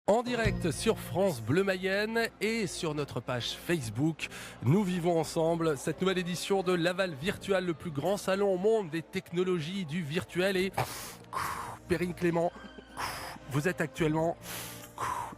En direct sur France Bleu Mayenne et sur notre page Facebook, nous vivons ensemble cette nouvelle édition de Laval Virtual, le plus grand salon au monde des technologies du virtuel. Et Perrine Clément, vous êtes actuellement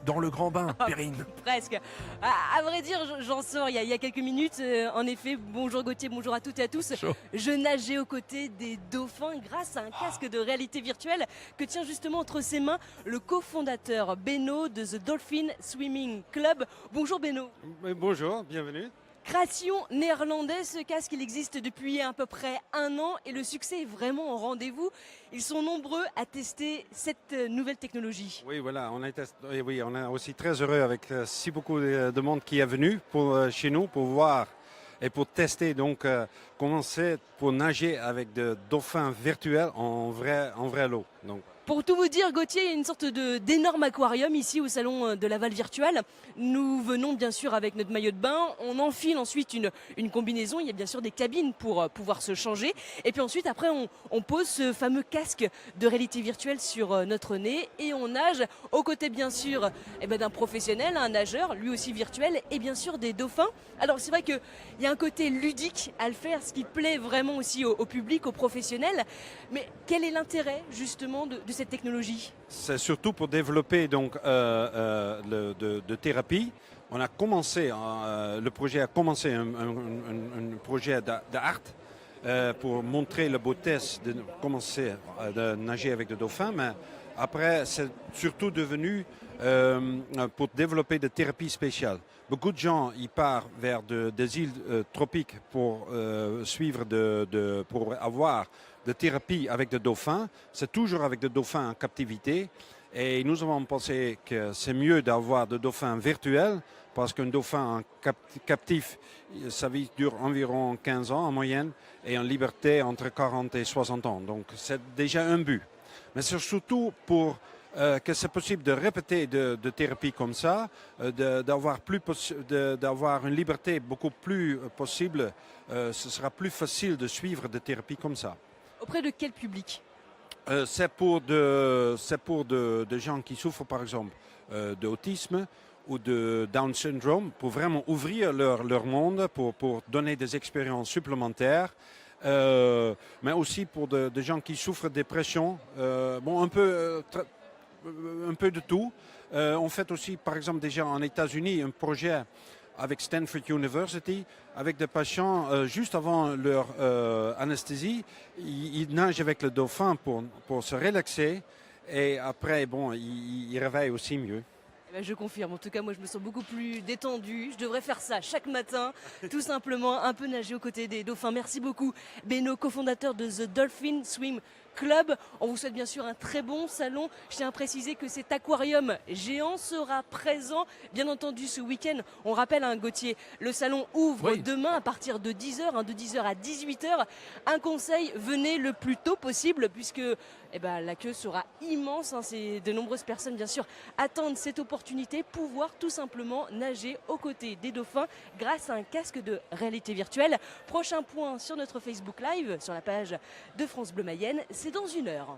dans le grand bain, Perrine. Presque. À vrai dire, j'en sors il y a quelques minutes. En effet, bonjour Gauthier, bonjour à toutes et à tous. Chaud. Je nageais aux côtés des dauphins grâce à un casque de réalité virtuelle que tient justement entre ses mains le cofondateur Beno de The Dolphin Swimming Club. Bonjour Beno. Bonjour, bienvenue. Création néerlandaise, ce casque il existe depuis à peu près 1 an et le succès est vraiment au rendez-vous. Ils sont nombreux à tester cette nouvelle technologie. Oui, voilà, on est aussi très heureux avec si beaucoup de monde qui est venu chez nous pour voir et pour tester comment c'est pour nager avec des dauphins virtuels en vrai lot. Donc. Pour tout vous dire, Gauthier, il y a une sorte d'énorme aquarium ici au salon de Laval Virtual. Nous venons bien sûr avec notre maillot de bain, on enfile ensuite une combinaison, il y a bien sûr des cabines pour pouvoir se changer. Et puis ensuite, après, on pose ce fameux casque de réalité virtuelle sur notre nez et on nage aux côtés bien sûr d'un professionnel, un nageur, lui aussi virtuel, et bien sûr des dauphins. Alors c'est vrai qu'il y a un côté ludique à le faire, ce qui plaît vraiment aussi au public, aux professionnels. Mais quel est l'intérêt justement de cette technologie? C'est surtout pour développer de thérapie. On a commencé, le projet a commencé un projet d'art pour montrer la beauté de commencer à nager avec des dauphins, mais après c'est surtout devenu pour développer des thérapies spéciales. Beaucoup de gens y partent vers des îles tropiques pour pour avoir de thérapie avec des dauphins. C'est toujours avec des dauphins en captivité. Et nous avons pensé que c'est mieux d'avoir des dauphins virtuels parce qu'un dauphin captif, sa vie dure environ 15 ans en moyenne et en liberté entre 40 et 60 ans. Donc c'est déjà un but. Mais c'est surtout pour que c'est possible de répéter de thérapies comme ça, d'avoir une liberté beaucoup plus possible. Ce sera plus facile de suivre des thérapies comme ça. Auprès de quel public? C'est pour des gens qui souffrent par exemple d'autisme ou de Down syndrome, pour vraiment ouvrir leur monde, pour donner des expériences supplémentaires. Mais aussi pour des gens qui souffrent de dépression, un peu de tout. On fait aussi, par exemple, déjà en États-Unis, un projet avec Stanford University, avec des patients juste avant leur anesthésie. Ils nagent avec le dauphin pour se relaxer et après, ils réveillent aussi mieux. Je confirme, en tout cas moi je me sens beaucoup plus détendue, je devrais faire ça chaque matin, tout simplement un peu nager aux côtés des dauphins. Merci beaucoup Beno, cofondateur de The Dolphin Swim Club. On vous souhaite bien sûr un très bon salon. Je tiens à préciser que cet aquarium géant sera présent bien entendu ce week-end. On rappelle Gauthier, le salon ouvre demain à partir de 10h, de 10h à 18h. Un conseil, venez le plus tôt possible puisque la queue sera immense. C'est de nombreuses personnes bien sûr attendent cette opportunité, pouvoir tout simplement nager aux côtés des dauphins grâce à un casque de réalité virtuelle. Prochain point sur notre Facebook Live, sur la page de France Bleu Mayenne, c'est dans 1 heure.